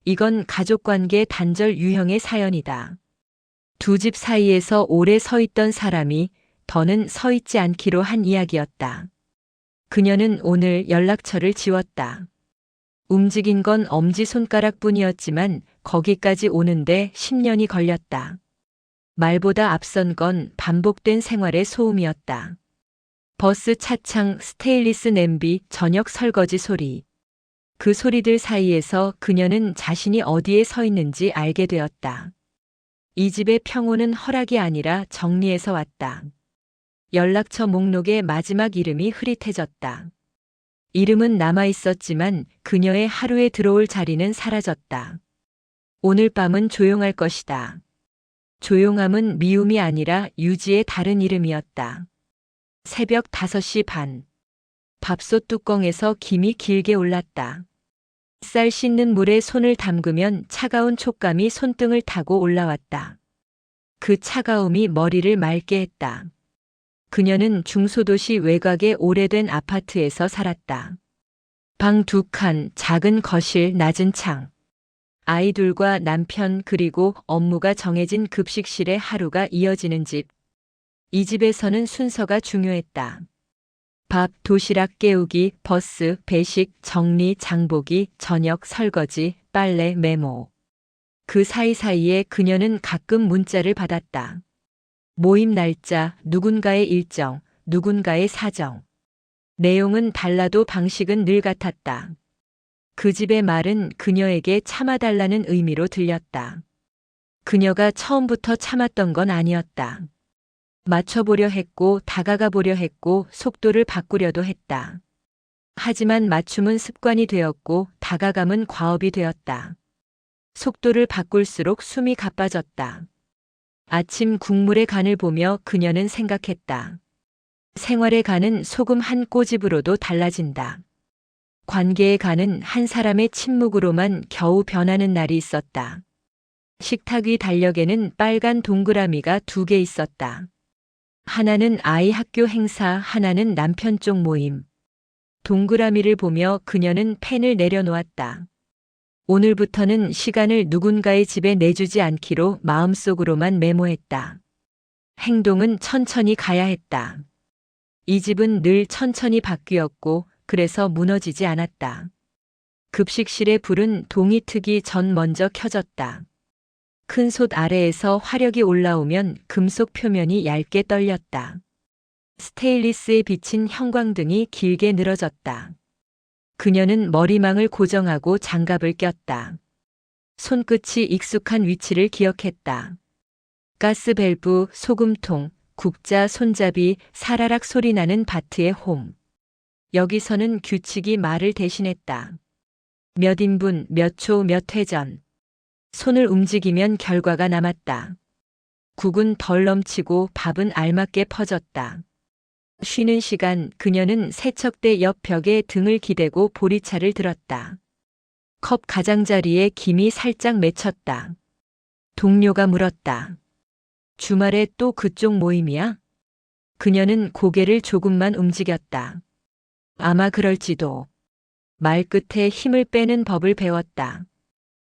이건 가족관계 단절 유형의 사연이다. 두 집 사이에서 오래 서 있던 사람이 더는 서 있지 않기로 한 이야기였다. 그녀는 오늘 연락처를 지웠다. 움직인 건 엄지손가락뿐이었지만 거기까지 오는데 10년이 걸렸다. 말보다 앞선 건 반복된 생활의 소음이었다. 버스 차창, 스테인리스 냄비, 저녁 설거지 소리. 그 소리들 사이에서 그녀는 자신이 어디에 서 있는지 알게 되었다. 이 집의 평온은 허락이 아니라 정리에서 왔다. 연락처 목록의 마지막 이름이 흐릿해졌다. 이름은 남아있었지만 그녀의 하루에 들어올 자리는 사라졌다. 오늘 밤은 조용할 것이다. 조용함은 미움이 아니라 유지의 다른 이름이었다. 새벽 5시 반. 밥솥 뚜껑에서 김이 길게 올랐다. 쌀 씻는 물에 손을 담그면 차가운 촉감이 손등을 타고 올라왔다. 그 차가움이 머리를 맑게 했다. 그녀는 중소도시 외곽의 오래된 아파트에서 살았다. 방 2칸, 작은 거실, 낮은 창. 아이들과 남편 그리고 업무가 정해진 급식실에 하루가 이어지는 집. 이 집에서는 순서가 중요했다. 밥, 도시락 깨우기, 버스, 배식, 정리, 장보기, 저녁 설거지, 빨래, 메모. 그 사이사이에 그녀는 가끔 문자를 받았다. 모임 날짜, 누군가의 일정, 누군가의 사정. 내용은 달라도 방식은 늘 같았다. 그 집의 말은 그녀에게 참아달라는 의미로 들렸다. 그녀가 처음부터 참았던 건 아니었다. 맞춰보려 했고 다가가 보려 했고 속도를 바꾸려도 했다. 하지만 맞춤은 습관이 되었고 다가감은 과업이 되었다. 속도를 바꿀수록 숨이 가빠졌다. 아침 국물의 간을 보며 그녀는 생각했다. 생활의 간은 소금 한 꼬집으로도 달라진다. 관계의 간은 한 사람의 침묵으로만 겨우 변하는 날이 있었다. 식탁 위 달력에는 빨간 동그라미가 2개 있었다. 하나는 아이 학교 행사, 하나는 남편 쪽 모임. 동그라미를 보며 그녀는 펜을 내려놓았다. 오늘부터는 시간을 누군가의 집에 내주지 않기로 마음속으로만 메모했다. 행동은 천천히 가야 했다. 이 집은 늘 천천히 바뀌었고 그래서 무너지지 않았다. 급식실의 불은 동이 트기 전 먼저 켜졌다. 큰 솥 아래에서 화력이 올라오면 금속 표면이 얇게 떨렸다. 스테인리스에 비친 형광등이 길게 늘어졌다. 그녀는 머리망을 고정하고 장갑을 꼈다. 손끝이 익숙한 위치를 기억했다. 가스 밸브, 소금통, 국자, 손잡이, 사라락 소리 나는 바트의 홈. 여기서는 규칙이 말을 대신했다. 몇 인분, 몇 초, 몇 회전. 손을 움직이면 결과가 남았다. 국은 덜 넘치고 밥은 알맞게 퍼졌다. 쉬는 시간 그녀는 세척대 옆 벽에 등을 기대고 보리차를 들었다. 컵 가장자리에 김이 살짝 맺혔다. 동료가 물었다. 주말에 또 그쪽 모임이야? 그녀는 고개를 조금만 움직였다. 아마 그럴지도. 말끝에 힘을 빼는 법을 배웠다.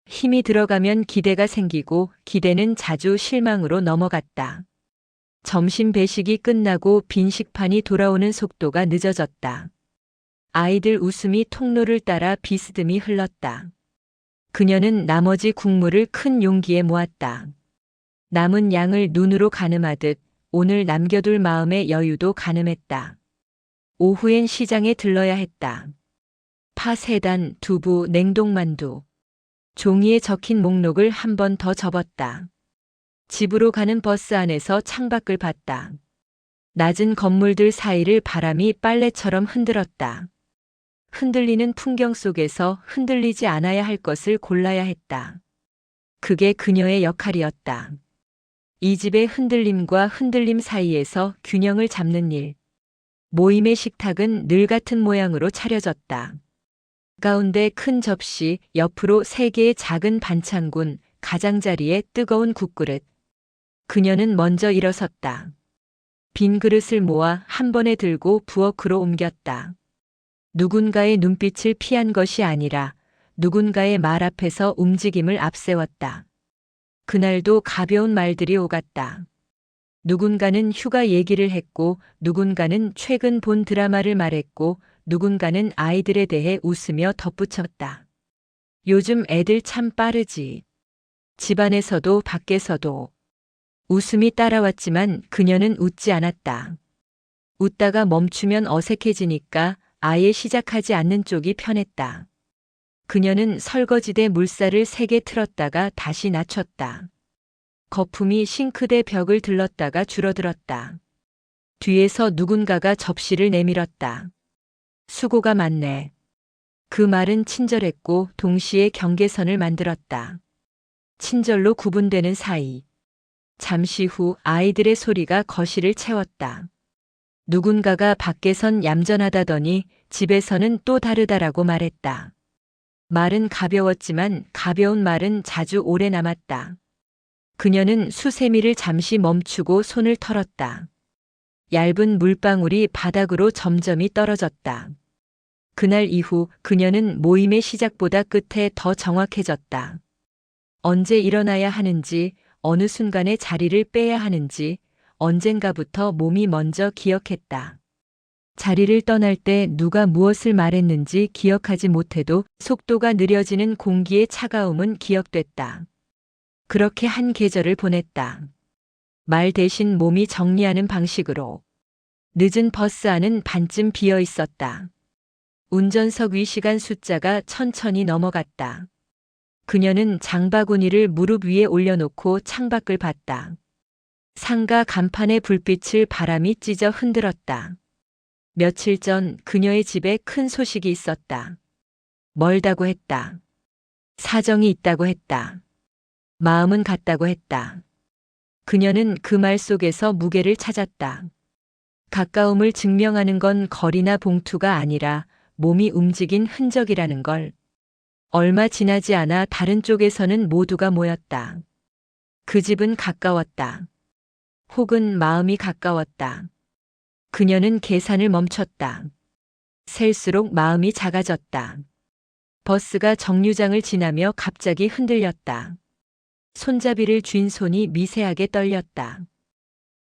힘이 들어가면 기대가 생기고 기대는 자주 실망으로 넘어갔다. 점심 배식이 끝나고 빈 식판이 돌아오는 속도가 늦어졌다. 아이들 웃음이 통로를 따라 비스듬히 흘렀다. 그녀는 나머지 국물을 큰 용기에 모았다. 남은 양을 눈으로 가늠하듯 오늘 남겨둘 마음의 여유도 가늠했다. 오후엔 시장에 들러야 했다. 파 3단, 두부, 냉동만두. 종이에 적힌 목록을 한 번 더 접었다. 집으로 가는 버스 안에서 창밖을 봤다. 낮은 건물들 사이를 바람이 빨래처럼 흔들었다. 흔들리는 풍경 속에서 흔들리지 않아야 할 것을 골라야 했다. 그게 그녀의 역할이었다. 이 집의 흔들림과 흔들림 사이에서 균형을 잡는 일. 모임의 식탁은 늘 같은 모양으로 차려졌다. 가운데 큰 접시, 옆으로 3개의 작은 반찬군, 가장자리에 뜨거운 국그릇. 그녀는 먼저 일어섰다. 빈 그릇을 모아 한 번에 들고 부엌으로 옮겼다. 누군가의 눈빛을 피한 것이 아니라 누군가의 말 앞에서 움직임을 앞세웠다. 그날도 가벼운 말들이 오갔다. 누군가는 휴가 얘기를 했고, 누군가는 최근 본 드라마를 말했고, 누군가는 아이들에 대해 웃으며 덧붙였다. 요즘 애들 참 빠르지. 집안에서도 밖에서도. 웃음이 따라왔지만 그녀는 웃지 않았다. 웃다가 멈추면 어색해지니까 아예 시작하지 않는 쪽이 편했다. 그녀는 설거지대 물살을 세게 틀었다가 다시 낮췄다. 거품이 싱크대 벽을 들렀다가 줄어들었다. 뒤에서 누군가가 접시를 내밀었다. 수고가 많네. 그 말은 친절했고 동시에 경계선을 만들었다. 친절로 구분되는 사이. 잠시 후 아이들의 소리가 거실을 채웠다. 누군가가 밖에선 얌전하다더니 집에서는 또 다르다라고 말했다. 말은 가벼웠지만 가벼운 말은 자주 오래 남았다. 그녀는 수세미를 잠시 멈추고 손을 털었다. 얇은 물방울이 바닥으로 점점이 떨어졌다. 그날 이후 그녀는 모임의 시작보다 끝에 더 정확해졌다. 언제 일어나야 하는지, 어느 순간에 자리를 빼야 하는지, 언젠가부터 몸이 먼저 기억했다. 자리를 떠날 때 누가 무엇을 말했는지 기억하지 못해도 속도가 느려지는 공기의 차가움은 기억됐다. 그렇게 한 계절을 보냈다. 말 대신 몸이 정리하는 방식으로. 늦은 버스 안은 반쯤 비어 있었다. 운전석 위 시간 숫자가 천천히 넘어갔다. 그녀는 장바구니를 무릎 위에 올려놓고 창밖을 봤다. 상가 간판의 불빛을 바람이 찢어 흔들었다. 며칠 전 그녀의 집에 큰 소식이 있었다. 멀다고 했다. 사정이 있다고 했다. 마음은 같다고 했다. 그녀는 그 말 속에서 무게를 찾았다. 가까움을 증명하는 건 거리나 봉투가 아니라 몸이 움직인 흔적이라는 걸. 얼마 지나지 않아 다른 쪽에서는 모두가 모였다. 그 집은 가까웠다. 혹은 마음이 가까웠다. 그녀는 계산을 멈췄다. 셀수록 마음이 작아졌다. 버스가 정류장을 지나며 갑자기 흔들렸다. 손잡이를 쥔 손이 미세하게 떨렸다.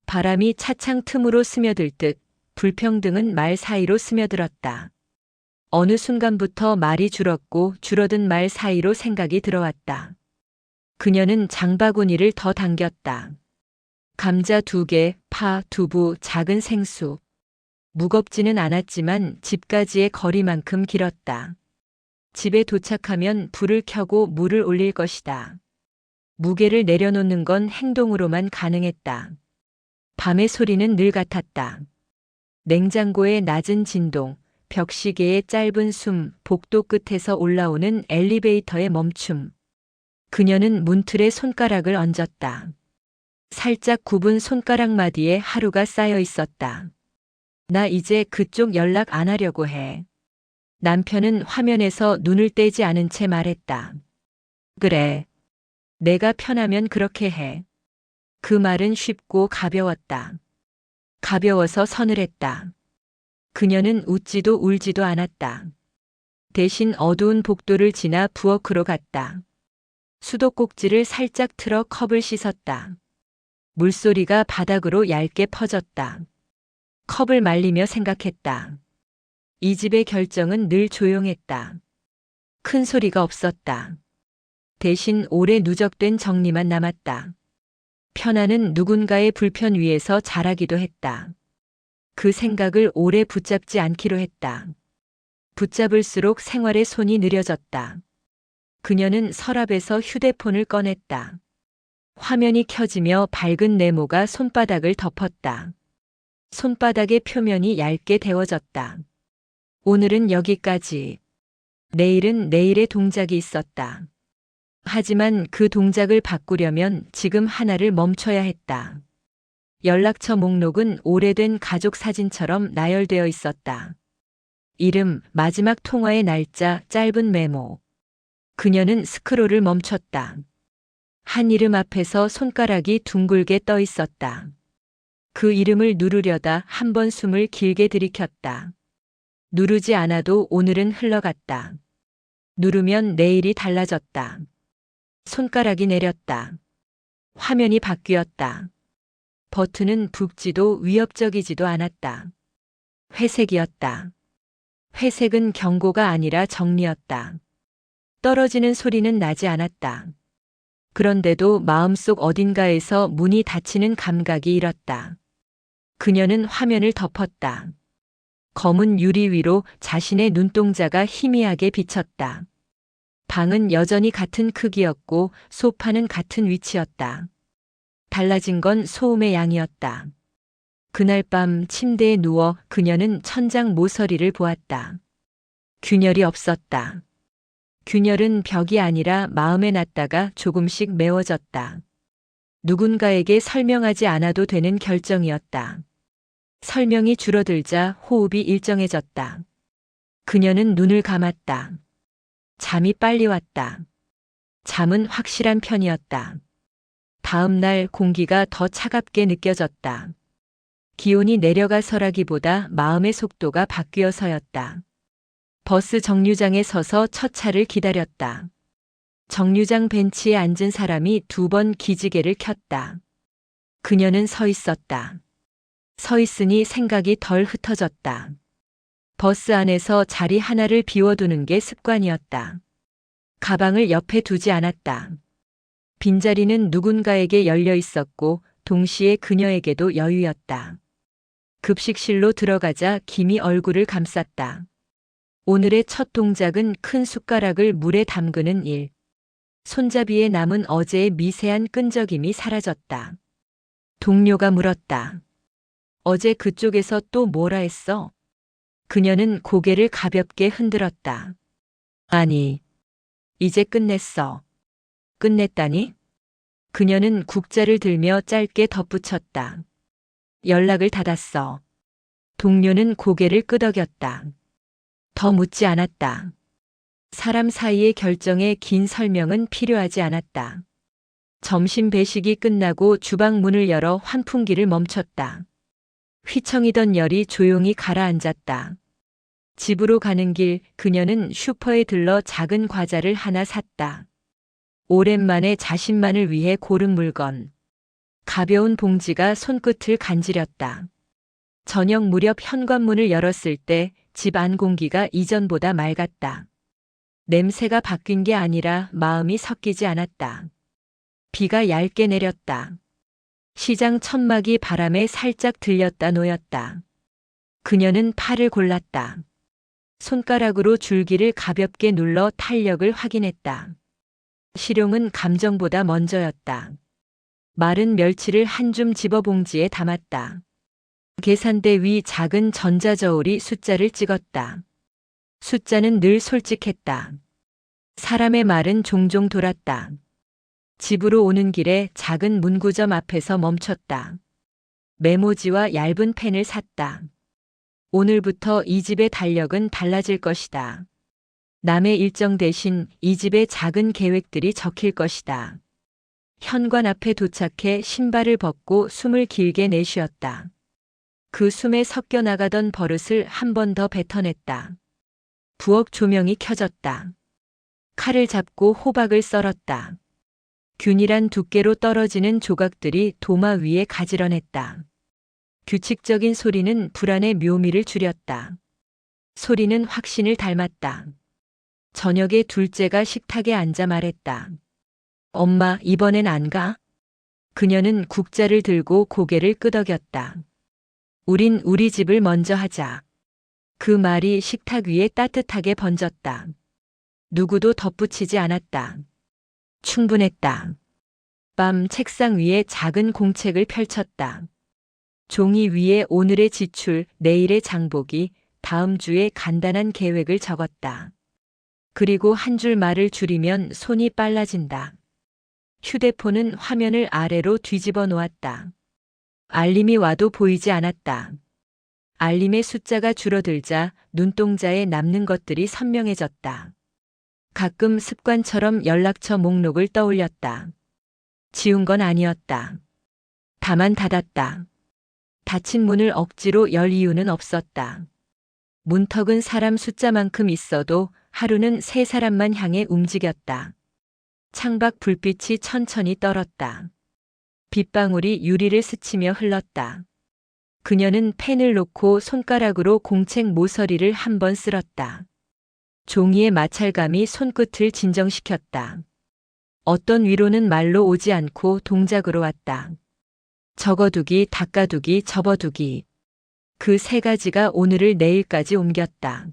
바람이 차창 틈으로 스며들 듯 불평등은 말 사이로 스며들었다. 어느 순간부터 말이 줄었고 줄어든 말 사이로 생각이 들어왔다. 그녀는 장바구니를 더 당겼다. 감자 2개, 파, 두부, 작은 생수. 무겁지는 않았지만 집까지의 거리만큼 길었다. 집에 도착하면 불을 켜고 물을 올릴 것이다. 무게를 내려놓는 건 행동으로만 가능했다. 밤의 소리는 늘 같았다. 냉장고의 낮은 진동, 벽시계의 짧은 숨, 복도 끝에서 올라오는 엘리베이터의 멈춤. 그녀는 문틀에 손가락을 얹었다. 살짝 굽은 손가락 마디에 하루가 쌓여 있었다. 나 이제 그쪽 연락 안 하려고 해. 남편은 화면에서 눈을 떼지 않은 채 말했다. 그래. 내가 편하면 그렇게 해. 그 말은 쉽고 가벼웠다. 가벼워서 서늘했다. 그녀는 웃지도 울지도 않았다. 대신 어두운 복도를 지나 부엌으로 갔다. 수도꼭지를 살짝 틀어 컵을 씻었다. 물소리가 바닥으로 얇게 퍼졌다. 컵을 말리며 생각했다. 이 집의 결정은 늘 조용했다. 큰 소리가 없었다. 대신 오래 누적된 정리만 남았다. 편안은 누군가의 불편 위에서 자라기도 했다. 그 생각을 오래 붙잡지 않기로 했다. 붙잡을수록 생활의 손이 느려졌다. 그녀는 서랍에서 휴대폰을 꺼냈다. 화면이 켜지며 밝은 네모가 손바닥을 덮었다. 손바닥의 표면이 얇게 데워졌다. 오늘은 여기까지. 내일은 내일의 동작이 있었다. 하지만 그 동작을 바꾸려면 지금 하나를 멈춰야 했다. 연락처 목록은 오래된 가족 사진처럼 나열되어 있었다. 이름, 마지막 통화의 날짜, 짧은 메모. 그녀는 스크롤을 멈췄다. 한 이름 앞에서 손가락이 둥글게 떠 있었다. 그 이름을 누르려다 한 번 숨을 길게 들이켰다. 누르지 않아도 오늘은 흘러갔다. 누르면 내일이 달라졌다. 손가락이 내렸다. 화면이 바뀌었다. 버튼은 붉지도 위협적이지도 않았다. 회색이었다. 회색은 경고가 아니라 정리였다. 떨어지는 소리는 나지 않았다. 그런데도 마음속 어딘가에서 문이 닫히는 감각이 일었다. 그녀는 화면을 덮었다. 검은 유리 위로 자신의 눈동자가 희미하게 비쳤다. 방은 여전히 같은 크기였고 소파는 같은 위치였다. 달라진 건 소음의 양이었다. 그날 밤 침대에 누워 그녀는 천장 모서리를 보았다. 균열이 없었다. 균열은 벽이 아니라 마음에 났다가 조금씩 메워졌다. 누군가에게 설명하지 않아도 되는 결정이었다. 설명이 줄어들자 호흡이 일정해졌다. 그녀는 눈을 감았다. 잠이 빨리 왔다. 잠은 확실한 편이었다. 다음 날 공기가 더 차갑게 느껴졌다. 기온이 내려가서라기보다 마음의 속도가 바뀌어서였다. 버스 정류장에 서서 첫 차를 기다렸다. 정류장 벤치에 앉은 사람이 2번 기지개를 켰다. 그녀는 서 있었다. 서 있으니 생각이 덜 흩어졌다. 버스 안에서 자리 하나를 비워두는 게 습관이었다. 가방을 옆에 두지 않았다. 빈자리는 누군가에게 열려 있었고 동시에 그녀에게도 여유였다. 급식실로 들어가자 김이 얼굴을 감쌌다. 오늘의 첫 동작은 큰 숟가락을 물에 담그는 일. 손잡이에 남은 어제의 미세한 끈적임이 사라졌다. 동료가 물었다. 어제 그쪽에서 또 뭐라 했어? 그녀는 고개를 가볍게 흔들었다. 아니, 이제 끝냈어. 끝냈다니? 그녀는 국자를 들며 짧게 덧붙였다. 연락을 닫았어. 동료는 고개를 끄덕였다. 더 묻지 않았다. 사람 사이의 결정에 긴 설명은 필요하지 않았다. 점심 배식이 끝나고 주방 문을 열어 환풍기를 멈췄다. 휘청이던 열이 조용히 가라앉았다. 집으로 가는 길 그녀는 슈퍼에 들러 작은 과자를 하나 샀다. 오랜만에 자신만을 위해 고른 물건. 가벼운 봉지가 손끝을 간지렸다. 저녁 무렵 현관문을 열었을 때 집 안 공기가 이전보다 맑았다. 냄새가 바뀐 게 아니라 마음이 섞이지 않았다. 비가 얇게 내렸다. 시장 천막이 바람에 살짝 들렸다 놓였다. 그녀는 팔을 골랐다. 손가락으로 줄기를 가볍게 눌러 탄력을 확인했다. 실용은 감정보다 먼저였다. 마른 멸치를 한 줌 집어 봉지에 담았다. 계산대 위 작은 전자저울이 숫자를 찍었다. 숫자는 늘 솔직했다. 사람의 말은 종종 돌았다. 집으로 오는 길에 작은 문구점 앞에서 멈췄다. 메모지와 얇은 펜을 샀다. 오늘부터 이 집의 달력은 달라질 것이다. 남의 일정 대신 이 집의 작은 계획들이 적힐 것이다. 현관 앞에 도착해 신발을 벗고 숨을 길게 내쉬었다. 그 숨에 섞여 나가던 버릇을 한 번 더 뱉어냈다. 부엌 조명이 켜졌다. 칼을 잡고 호박을 썰었다. 균일한 두께로 떨어지는 조각들이 도마 위에 가지런했다. 규칙적인 소리는 불안의 묘미를 줄였다. 소리는 확신을 닮았다. 저녁에 둘째가 식탁에 앉아 말했다. 엄마, 이번엔 안 가? 그녀는 국자를 들고 고개를 끄덕였다. 우린 우리 집을 먼저 하자. 그 말이 식탁 위에 따뜻하게 번졌다. 누구도 덧붙이지 않았다. 충분했다. 밤 책상 위에 작은 공책을 펼쳤다. 종이 위에 오늘의 지출, 내일의 장보기, 다음 주에 간단한 계획을 적었다. 그리고 한 줄 말을 줄이면 손이 빨라진다. 휴대폰은 화면을 아래로 뒤집어 놓았다. 알림이 와도 보이지 않았다. 알림의 숫자가 줄어들자 눈동자에 남는 것들이 선명해졌다. 가끔 습관처럼 연락처 목록을 떠올렸다. 지운 건 아니었다. 다만 닫았다. 닫힌 문을 억지로 열 이유는 없었다. 문턱은 사람 숫자만큼 있어도 하루는 세 사람만 향해 움직였다. 창밖 불빛이 천천히 떨었다. 빗방울이 유리를 스치며 흘렀다. 그녀는 펜을 놓고 손가락으로 공책 모서리를 한 번 쓸었다. 종이의 마찰감이 손끝을 진정시켰다. 어떤 위로는 말로 오지 않고 동작으로 왔다. 적어두기, 닦아두기, 접어두기. 그 세 가지가 오늘을 내일까지 옮겼다.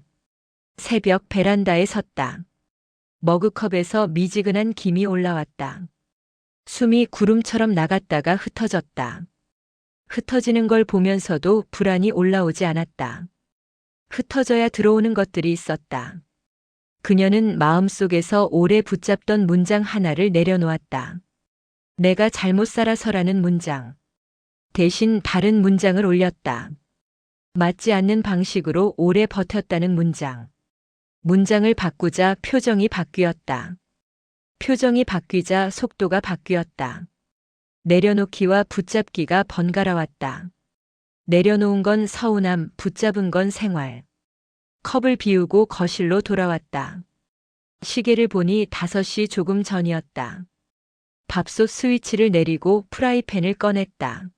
새벽 베란다에 섰다. 머그컵에서 미지근한 김이 올라왔다. 숨이 구름처럼 나갔다가 흩어졌다. 흩어지는 걸 보면서도 불안이 올라오지 않았다. 흩어져야 들어오는 것들이 있었다. 그녀는 마음속에서 오래 붙잡던 문장 하나를 내려놓았다. 내가 잘못 살아서라는 문장. 대신 다른 문장을 올렸다. 맞지 않는 방식으로 오래 버텼다는 문장. 문장을 바꾸자 표정이 바뀌었다. 표정이 바뀌자 속도가 바뀌었다. 내려놓기와 붙잡기가 번갈아 왔다. 내려놓은 건 서운함, 붙잡은 건 생활. 컵을 비우고 거실로 돌아왔다. 시계를 보니 5시 조금 전이었다. 밥솥 스위치를 내리고 프라이팬을 꺼냈다.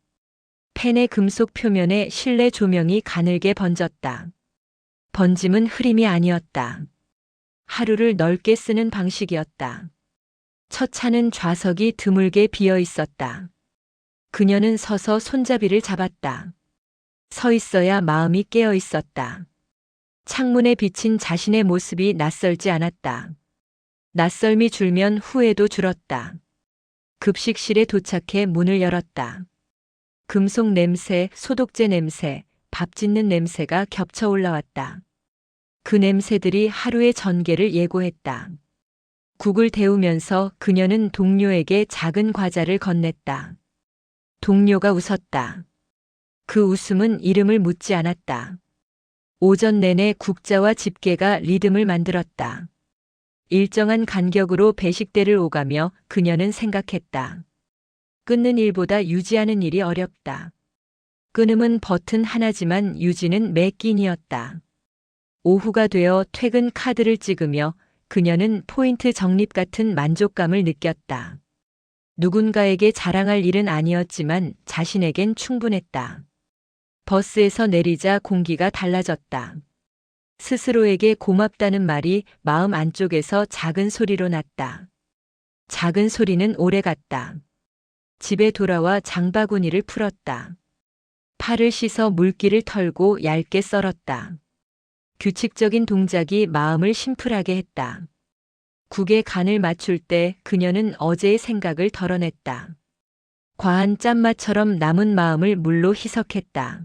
팬의 금속 표면에 실내 조명이 가늘게 번졌다. 번짐은 흐림이 아니었다. 하루를 넓게 쓰는 방식이었다. 첫 차는 좌석이 드물게 비어 있었다. 그녀는 서서 손잡이를 잡았다. 서 있어야 마음이 깨어 있었다. 창문에 비친 자신의 모습이 낯설지 않았다. 낯설미 줄면 후회도 줄었다. 급식실에 도착해 문을 열었다. 금속 냄새, 소독제 냄새, 밥 짓는 냄새가 겹쳐 올라왔다. 그 냄새들이 하루의 전개를 예고했다. 국을 데우면서 그녀는 동료에게 작은 과자를 건넸다. 동료가 웃었다. 그 웃음은 이름을 묻지 않았다. 오전 내내 국자와 집게가 리듬을 만들었다. 일정한 간격으로 배식대를 오가며 그녀는 생각했다. 끊는 일보다 유지하는 일이 어렵다. 끊음은 버튼 하나지만 유지는 매 끼니였다. 오후가 되어 퇴근 카드를 찍으며 그녀는 포인트 적립 같은 만족감을 느꼈다. 누군가에게 자랑할 일은 아니었지만 자신에겐 충분했다. 버스에서 내리자 공기가 달라졌다. 스스로에게 고맙다는 말이 마음 안쪽에서 작은 소리로 났다. 작은 소리는 오래갔다. 집에 돌아와 장바구니를 풀었다. 팔을 씻어 물기를 털고 얇게 썰었다. 규칙적인 동작이 마음을 심플하게 했다. 국에 간을 맞출 때 그녀는 어제의 생각을 덜어냈다. 과한 짠맛처럼 남은 마음을 물로 희석했다.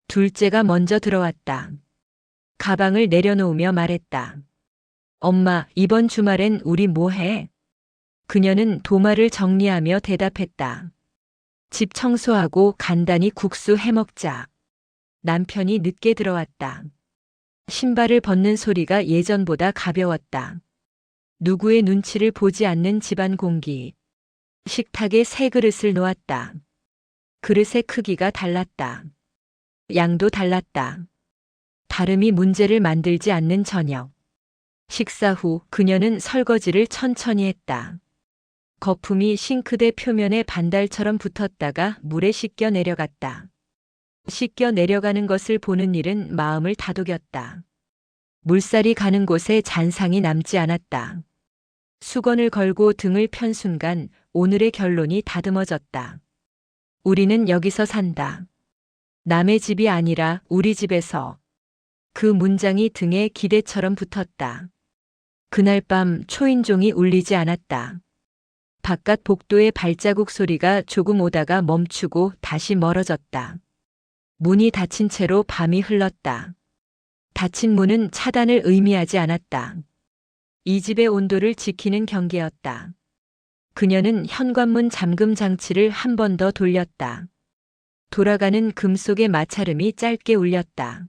둘째가 먼저 들어왔다. 가방을 내려놓으며 말했다. 엄마, 이번 주말엔 우리 뭐 해? 그녀는 도마를 정리하며 대답했다. 집 청소하고 간단히 국수 해먹자. 남편이 늦게 들어왔다. 신발을 벗는 소리가 예전보다 가벼웠다. 누구의 눈치를 보지 않는 집안 공기. 식탁에 새 그릇을 놓았다. 그릇의 크기가 달랐다. 양도 달랐다. 다름이 문제를 만들지 않는 저녁. 식사 후 그녀는 설거지를 천천히 했다. 거품이 싱크대 표면에 반달처럼 붙었다가 물에 씻겨 내려갔다. 씻겨 내려가는 것을 보는 일은 마음을 다독였다. 물살이 가는 곳에 잔상이 남지 않았다. 수건을 걸고 등을 편 순간 오늘의 결론이 다듬어졌다. 우리는 여기서 산다. 남의 집이 아니라 우리 집에서. 그 문장이 등에 기대처럼 붙었다. 그날 밤 초인종이 울리지 않았다. 바깥 복도의 발자국 소리가 조금 오다가 멈추고 다시 멀어졌다. 문이 닫힌 채로 밤이 흘렀다. 닫힌 문은 차단을 의미하지 않았다. 이 집의 온도를 지키는 경계였다. 그녀는 현관문 잠금 장치를 한 번 더 돌렸다. 돌아가는 금속의 마찰음이 짧게 울렸다.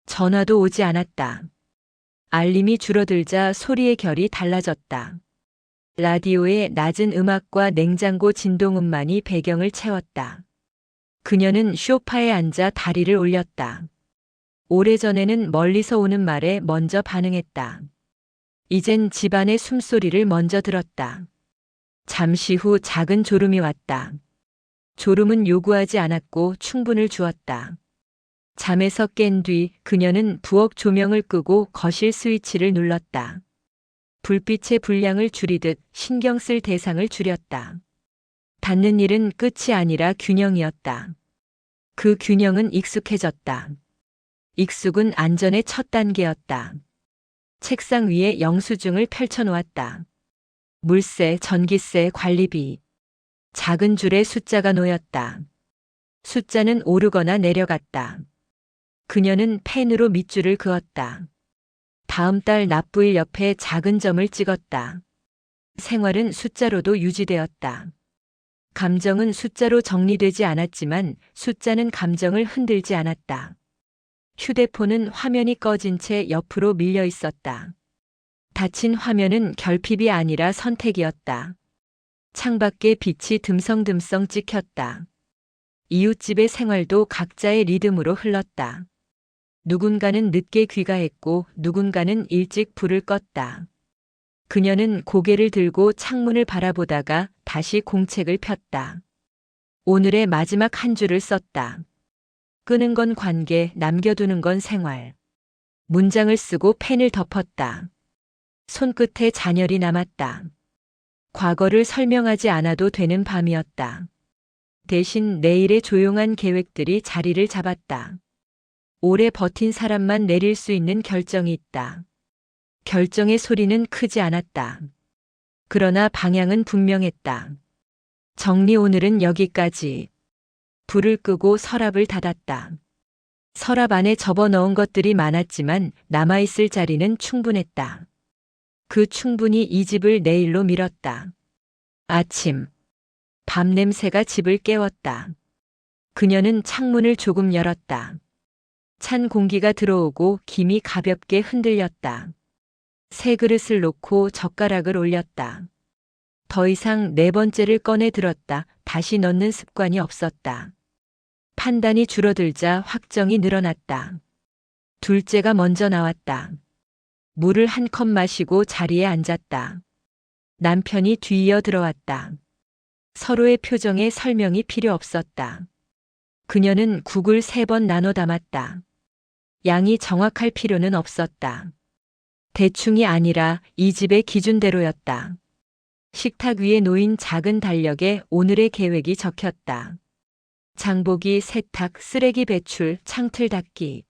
전화도 오지 않았다. 알림이 줄어들자 소리의 결이 달라졌다. 라디오의 낮은 음악과 냉장고 진동음만이 배경을 채웠다. 그녀는 소파에 앉아 다리를 올렸다. 오래전에는 멀리서 오는 말에 먼저 반응했다. 이젠 집안의 숨소리를 먼저 들었다. 잠시 후 작은 졸음이 왔다. 졸음은 요구하지 않았고 충분을 주었다. 잠에서 깬 뒤 그녀는 부엌 조명을 끄고 거실 스위치를 눌렀다. 불빛의 분량을 줄이듯 신경 쓸 대상을 줄였다. 닿는 일은 끝이 아니라 균형이었다. 그 균형은 익숙해졌다. 익숙은 안전의 첫 단계였다. 책상 위에 영수증을 펼쳐놓았다. 물세, 전기세, 관리비. 작은 줄에 숫자가 놓였다. 숫자는 오르거나 내려갔다. 그녀는 펜으로 밑줄을 그었다. 다음 달 납부일 옆에 작은 점을 찍었다. 생활은 숫자로도 유지되었다. 감정은 숫자로 정리되지 않았지만 숫자는 감정을 흔들지 않았다. 휴대폰은 화면이 꺼진 채 옆으로 밀려 있었다. 닫힌 화면은 결핍이 아니라 선택이었다. 창밖에 빛이 듬성듬성 찍혔다. 이웃집의 생활도 각자의 리듬으로 흘렀다. 누군가는 늦게 귀가했고 누군가는 일찍 불을 껐다. 그녀는 고개를 들고 창문을 바라보다가 다시 공책을 폈다. 오늘의 마지막 한 줄을 썼다. 끄는 건 관계, 남겨두는 건 생활. 문장을 쓰고 펜을 덮었다. 손끝에 잔열이 남았다. 과거를 설명하지 않아도 되는 밤이었다. 대신 내일의 조용한 계획들이 자리를 잡았다. 오래 버틴 사람만 내릴 수 있는 결정이 있다. 결정의 소리는 크지 않았다. 그러나 방향은 분명했다. 정리 오늘은 여기까지. 불을 끄고 서랍을 닫았다. 서랍 안에 접어넣은 것들이 많았지만 남아있을 자리는 충분했다. 그 충분히 이 집을 내일로 미뤘다. 아침. 밤 냄새가 집을 깨웠다. 그녀는 창문을 조금 열었다. 찬 공기가 들어오고 김이 가볍게 흔들렸다. 새 그릇을 놓고 젓가락을 올렸다. 더 이상 네 번째를 꺼내 들었다. 다시 넣는 습관이 없었다. 판단이 줄어들자 확정이 늘어났다. 둘째가 먼저 나왔다. 물을 한 컵 마시고 자리에 앉았다. 남편이 뒤이어 들어왔다. 서로의 표정에 설명이 필요 없었다. 그녀는 국을 3번 나눠 담았다. 양이 정확할 필요는 없었다. 대충이 아니라 이 집의 기준대로였다. 식탁 위에 놓인 작은 달력에 오늘의 계획이 적혔다. 장보기, 세탁, 쓰레기 배출, 창틀 닦기.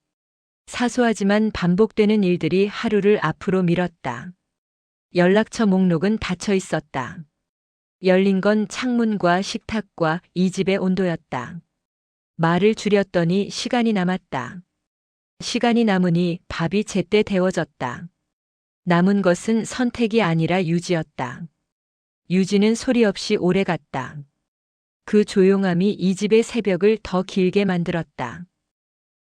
사소하지만 반복되는 일들이 하루를 앞으로 밀었다. 연락처 목록은 닫혀 있었다. 열린 건 창문과 식탁과 이 집의 온도였다. 말을 줄였더니 시간이 남았다. 시간이 남으니 밥이 제때 데워졌다. 남은 것은 선택이 아니라 유지였다. 유지는 소리 없이 오래 갔다. 그 조용함이 이 집의 새벽을 더 길게 만들었다.